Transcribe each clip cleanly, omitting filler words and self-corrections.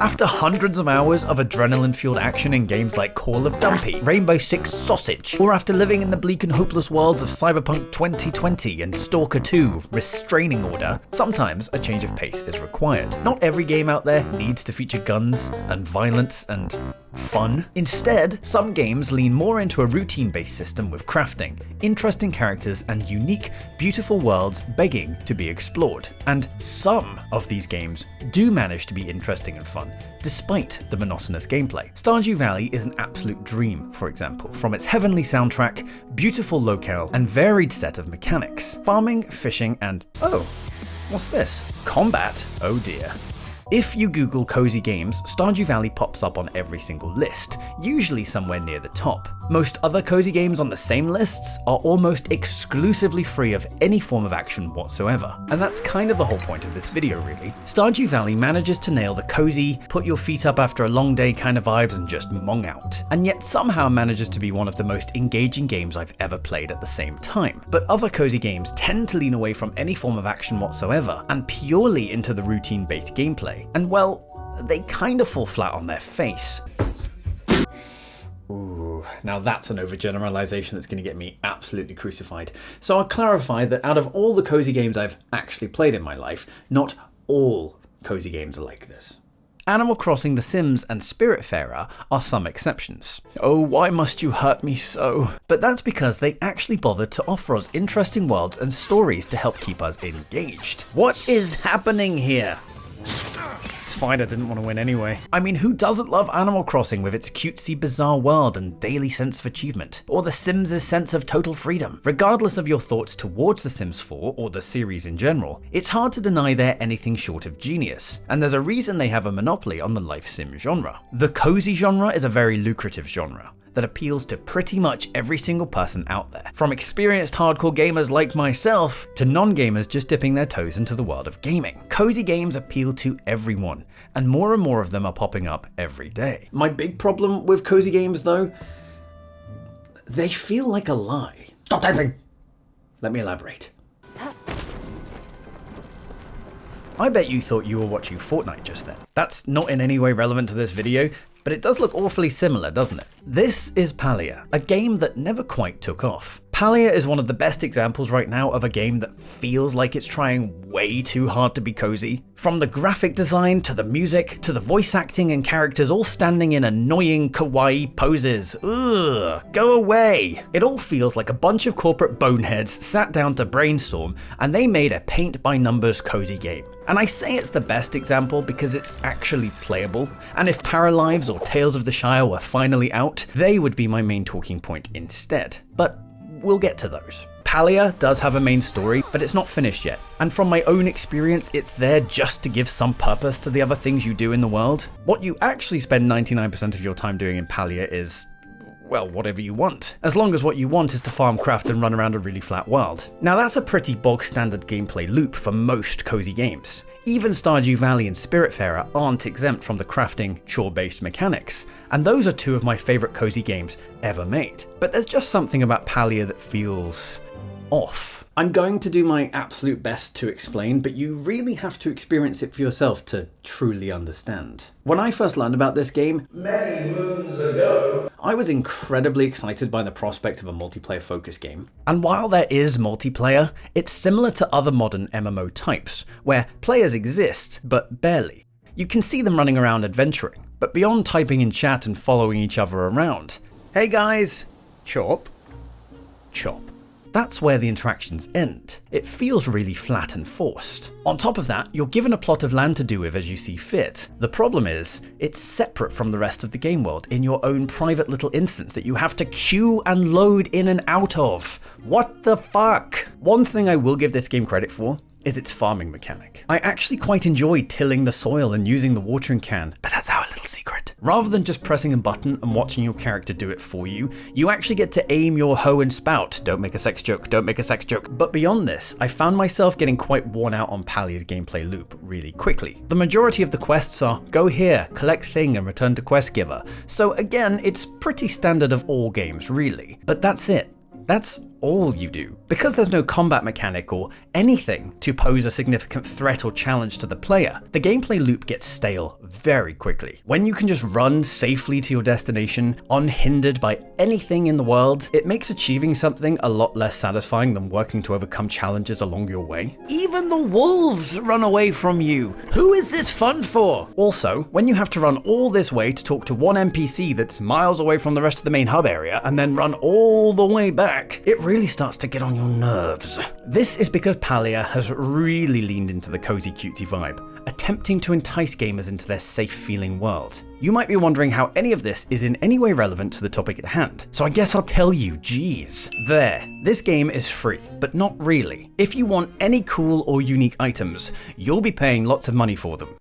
After hundreds of hours of adrenaline-fueled action in games like Call of Duty, Rainbow Six Sausage, or after living in the bleak and hopeless worlds of Cyberpunk 2020 and Stalker 2 Restraining Order, sometimes a change of pace is required. Not every game out there needs to feature guns and violence and fun. Instead, some games lean more into a routine-based system with crafting, interesting characters, and unique, beautiful worlds begging to be explored. And some of these games do manage to be interesting and fun, despite the monotonous gameplay. Stardew Valley is an absolute dream, for example, from its heavenly soundtrack, beautiful locale, and varied set of mechanics. Farming, fishing, and oh, what's this? Combat? Oh dear. If you Google cozy games, Stardew Valley pops up on every single list, usually somewhere near the top. Most other cozy games on the same lists are almost exclusively free of any form of action whatsoever. And that's kind of the whole point of this video, really. Stardew Valley manages to nail the cozy, put your feet up after a long day kind of vibes and just mong out, and yet somehow manages to be one of the most engaging games I've ever played at the same time. But other cozy games tend to lean away from any form of action whatsoever, and purely into the routine-based gameplay. And well, they kind of fall flat on their face. Ooh, now that's an overgeneralization that's going to get me absolutely crucified. So I'll clarify that out of all the cozy games I've actually played in my life, not all cozy games are like this. Animal Crossing, The Sims, and Spiritfarer are some exceptions. Oh, why must you hurt me so? But that's because they actually bothered to offer us interesting worlds and stories to help keep us engaged. What is happening here? It's fine, I didn't want to win anyway. I mean, who doesn't love Animal Crossing with its cutesy, bizarre world and daily sense of achievement? Or The Sims' sense of total freedom? Regardless of your thoughts towards The Sims 4, or the series in general, it's hard to deny they're anything short of genius. And there's a reason they have a monopoly on the life sim genre. The cozy genre is a very lucrative genre that appeals to pretty much every single person out there. From experienced hardcore gamers like myself to non-gamers just dipping their toes into the world of gaming. Cozy games appeal to everyone, and more of them are popping up every day. My big problem with cozy games though, they feel like a lie. Stop typing! Let me elaborate. I bet you thought you were watching Fortnite just then. That's not in any way relevant to this video, but it does look awfully similar, doesn't it? This is Palia, a game that never quite took off. Palia is one of the best examples right now of a game that feels like it's trying way too hard to be cozy. From the graphic design, to the music, to the voice acting and characters all standing in annoying kawaii poses. Ugh, go away! It all feels like a bunch of corporate boneheads sat down to brainstorm and they made a paint-by-numbers cozy game. And I say it's the best example because it's actually playable, and if Paralives or Tales of the Shire were finally out, they would be my main talking point instead. But we'll get to those. Palia does have a main story, but it's not finished yet. And from my own experience, it's there just to give some purpose to the other things you do in the world. What you actually spend 99% of your time doing in Palia is, well, whatever you want. As long as what you want is to farm, craft, and run around a really flat world. Now that's a pretty bog standard gameplay loop for most cozy games. Even Stardew Valley and Spiritfarer aren't exempt from the crafting, chore-based mechanics, and those are two of my favourite cozy games ever made. But there's just something about Palia that feels off. I'm going to do my absolute best to explain, but you really have to experience it for yourself to truly understand. When I first learned about this game, many moons ago, I was incredibly excited by the prospect of a multiplayer focused game. And while there is multiplayer, it's similar to other modern MMO types, where players exist, but barely. You can see them running around adventuring, but beyond typing in chat and following each other around, hey guys, chop, chop. That's where the interactions end. It feels really flat and forced. On top of that, you're given a plot of land to do with as you see fit. The problem is, it's separate from the rest of the game world in your own private little instance that you have to queue and load in and out of. What the fuck? One thing I will give this game credit for is its farming mechanic. I actually quite enjoy tilling the soil and using the watering can, but that's our little secret. Rather than just pressing a button and watching your character do it for you, you actually get to aim your hoe and spout. Don't make a sex joke, don't make a sex joke. But beyond this, I found myself getting quite worn out on Palia's gameplay loop really quickly. The majority of the quests are, go here, collect thing and return to quest giver. So again, it's pretty standard of all games really. But that's it. That's all you do. Because there's no combat mechanic or anything to pose a significant threat or challenge to the player, the gameplay loop gets stale very quickly. When you can just run safely to your destination, unhindered by anything in the world, it makes achieving something a lot less satisfying than working to overcome challenges along your way. Even the wolves run away from you. Who is this fun for? Also, when you have to run all this way to talk to one NPC that's miles away from the rest of the main hub area and then run all the way back, it really starts to get on your nerves. This is because Palia has really leaned into the cozy cutesy vibe, attempting to entice gamers into their safe feeling world. You might be wondering how any of this is in any way relevant to the topic at hand, so I guess I'll tell you, geez. This game is free, but not really. If you want any cool or unique items, you'll be paying lots of money for them.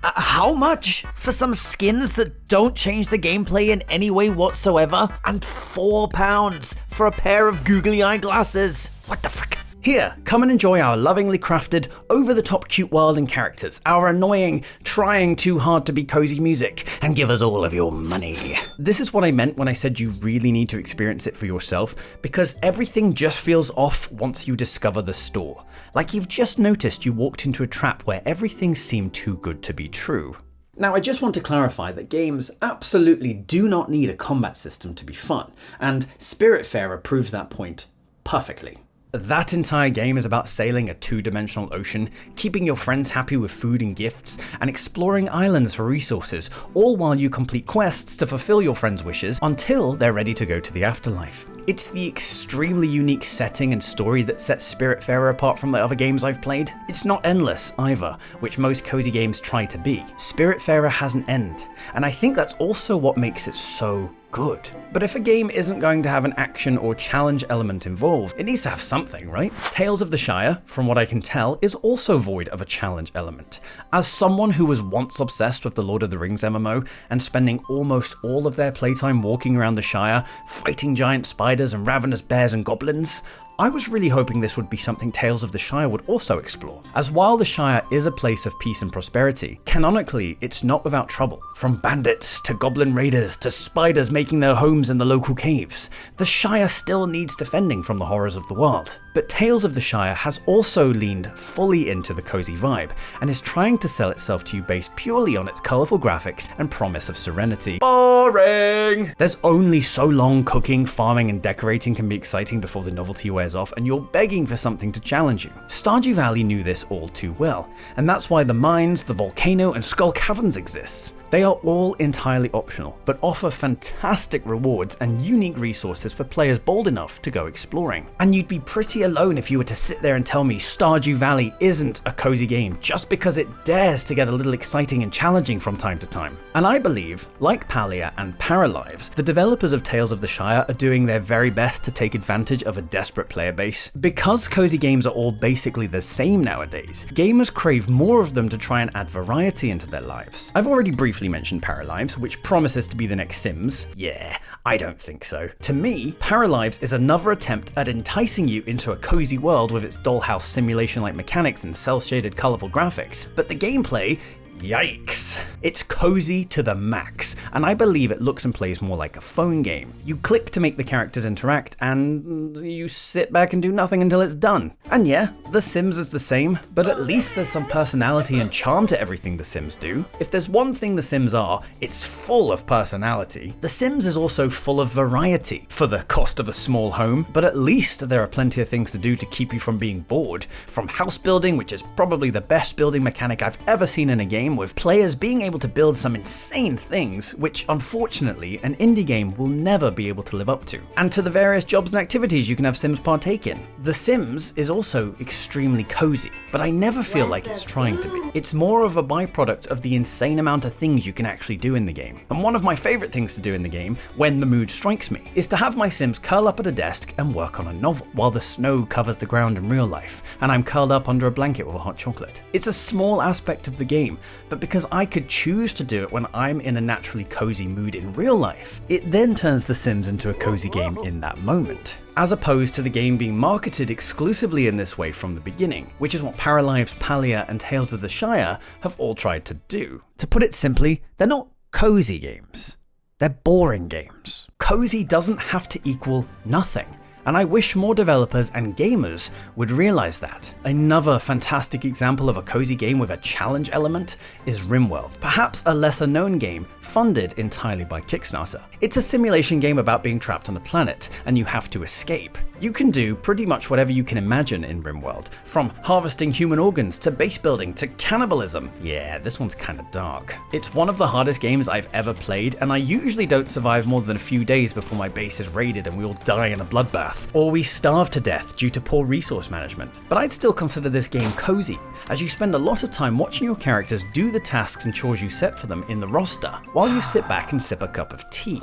How much for some skins that don't change the gameplay in any way whatsoever? And £4 for a pair of googly eye glasses? What the fuck? Here, come and enjoy our lovingly crafted, over-the-top cute world and characters, our annoying, trying too hard to be cozy music, and give us all of your money. This is what I meant when I said you really need to experience it for yourself, because everything just feels off once you discover the store. Like you've just noticed you walked into a trap where everything seemed too good to be true. Now, I just want to clarify that games absolutely do not need a combat system to be fun, and Spiritfarer proves that point perfectly. That entire game is about sailing a two-dimensional ocean, keeping your friends happy with food and gifts, and exploring islands for resources, all while you complete quests to fulfill your friends' wishes until they're ready to go to the afterlife. It's the extremely unique setting and story that sets Spiritfarer apart from the other games I've played. It's not endless either, which most cozy games try to be. Spiritfarer has an end, and I think that's also what makes it so good. But if a game isn't going to have an action or challenge element involved, it needs to have something, right? Tales of the Shire, from what I can tell, is also void of a challenge element. As someone who was once obsessed with the Lord of the Rings MMO and spending almost all of their playtime walking around the Shire, fighting giant spiders and ravenous bears and goblins, I was really hoping this would be something Tales of the Shire would also explore. As while the Shire is a place of peace and prosperity, canonically it's not without trouble. From bandits to goblin raiders to spiders making their homes in the local caves, the Shire still needs defending from the horrors of the world. But Tales of the Shire has also leaned fully into the cozy vibe and is trying to sell itself to you based purely on its colourful graphics and promise of serenity. Boring! There's only so long cooking, farming and decorating can be exciting before the novelty wears off and you're begging for something to challenge you. Stardew Valley knew this all too well, and that's why the mines, the volcano and skull caverns exists. They are all entirely optional, but offer fantastic rewards and unique resources for players bold enough to go exploring. And you'd be pretty alone if you were to sit there and tell me Stardew Valley isn't a cozy game just because it dares to get a little exciting and challenging from time to time. And I believe, like Palia and Paralives, the developers of Tales of the Shire are doing their very best to take advantage of a desperate player base. Because cozy games are all basically the same nowadays, gamers crave more of them to try and add variety into their lives. I've already briefly mentioned Paralives, which promises to be the next Sims. Yeah, I don't think so. To me, Paralives is another attempt at enticing you into a cozy world with its dollhouse simulation-like mechanics and cel-shaded colourful graphics, but the gameplay, yikes. It's cozy to the max, and I believe it looks and plays more like a phone game. You click to make the characters interact, and you sit back and do nothing until it's done. And yeah, The Sims is the same, but at least there's some personality and charm to everything The Sims do. If there's one thing The Sims are, it's full of personality. The Sims is also full of variety, for the cost of a small home, but at least there are plenty of things to do to keep you from being bored. From house building, which is probably the best building mechanic I've ever seen in a game, with players being able to build some insane things, which unfortunately an indie game will never be able to live up to, and to the various jobs and activities you can have Sims partake in. The Sims is also extremely cozy, but I never feel like it's trying to be. It's more of a byproduct of the insane amount of things you can actually do in the game. And one of my favourite things to do in the game, when the mood strikes me, is to have my Sims curl up at a desk and work on a novel, while the snow covers the ground in real life, and I'm curled up under a blanket with a hot chocolate. It's a small aspect of the game, but because I could choose to do it when I'm in a naturally cozy mood in real life, it then turns The Sims into a cozy game in that moment, as opposed to the game being marketed exclusively in this way from the beginning, which is what Paralives, Palia and Tales of the Shire have all tried to do. To put it simply, they're not cozy games, they're boring games. Cozy doesn't have to equal nothing, and I wish more developers and gamers would realize that. Another fantastic example of a cozy game with a challenge element is RimWorld, perhaps a lesser known game funded entirely by Kickstarter. It's a simulation game about being trapped on a planet, and you have to escape. You can do pretty much whatever you can imagine in RimWorld, from harvesting human organs to base building to cannibalism. Yeah, this one's kinda dark. It's one of the hardest games I've ever played, and I usually don't survive more than a few days before my base is raided and we all die in a bloodbath, or we starve to death due to poor resource management. But I'd still consider this game cozy, as you spend a lot of time watching your characters do the tasks and chores you set for them in the roster, while you sit back and sip a cup of tea.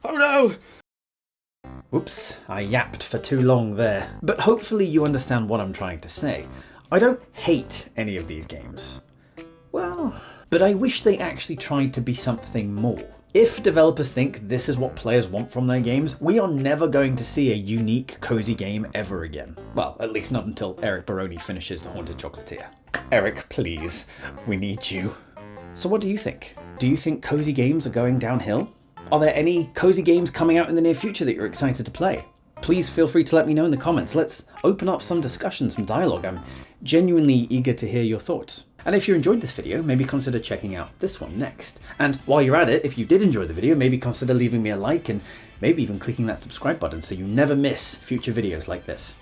Oh no! Oops, I yapped for too long there. But hopefully you understand what I'm trying to say. I don't hate any of these games. Well, but I wish they actually tried to be something more. If developers think this is what players want from their games, we are never going to see a unique, cozy game ever again. Well, at least not until Eric Baroni finishes The Haunted Chocolatier. Eric, please, we need you. So what do you think? Do you think cozy games are going downhill? Are there any cozy games coming out in the near future that you're excited to play? Please feel free to let me know in the comments. Let's open up some discussion, some dialogue. I'm genuinely eager to hear your thoughts. And if you enjoyed this video, maybe consider checking out this one next. And while you're at it, if you did enjoy the video, maybe consider leaving me a like and maybe even clicking that subscribe button so you never miss future videos like this.